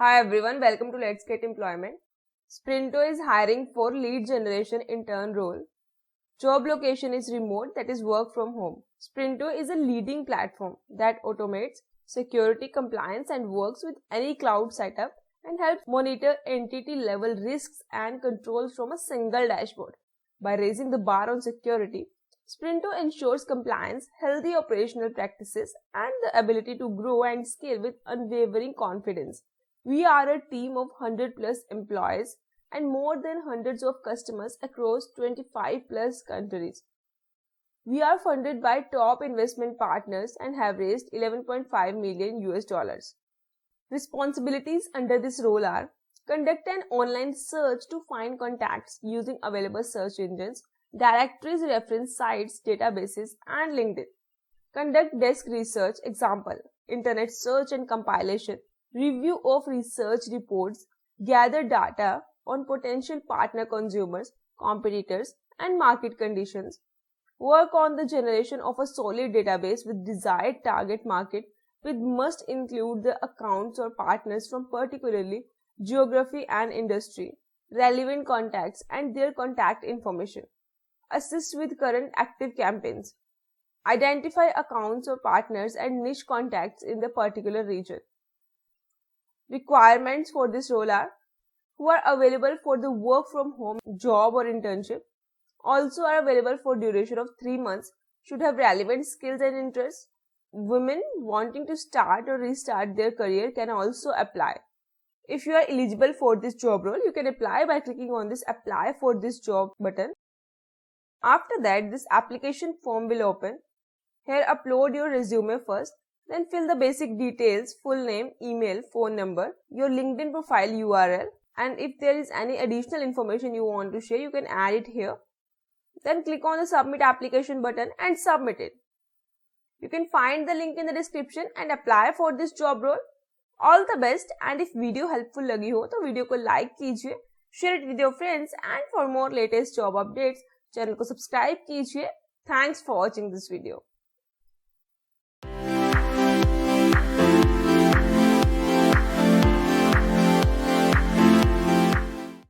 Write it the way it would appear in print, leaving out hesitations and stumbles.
Hi everyone, welcome to Let's Get Employment. Sprinto is hiring for lead generation intern role. Job location is remote, that is work from home. Sprinto is a leading platform that automates security compliance and works with any cloud setup and helps monitor entity level risks and controls from a single dashboard. By raising the bar on security, Sprinto ensures compliance, healthy operational practices, and the ability to grow and scale with unwavering confidence. We are a team of 100 plus employees and more than hundreds of customers across 25 plus countries. We are funded by top investment partners and have raised 11.5 million US dollars. Responsibilities under this role are: conduct an online search to find contacts using available search engines, directories, reference sites, databases, and LinkedIn. Conduct desk research, example, internet search and compilation. Review of research reports, gather data on potential partner consumers, competitors, and market conditions. Work on the generation of a solid database with desired target market, which must include the accounts or partners from particularly geography and industry, relevant contacts, and their contact information. Assist with current active campaigns. Identify accounts or partners and niche contacts in the particular region. Requirements for this role are: who are available for the work from home job or internship, also are available for duration of 3 months, should have relevant skills and interests. Women wanting to start or restart their career can also apply. If you are eligible for this job role, you can apply by clicking on this apply for this job button. After that, this application form will open. Here upload your resume first. Then fill the basic details, full name, email, phone number, your LinkedIn profile URL, and if there is any additional information you want to share, you can add it here. Then click on the submit application button and submit it. You can find the link in the description and apply for this job role. All the best, and if video helpful लगी हो तो video को like कीजिए, share it with your friends, and for more latest job updates, channel को subscribe कीजिए. Thanks for watching this video.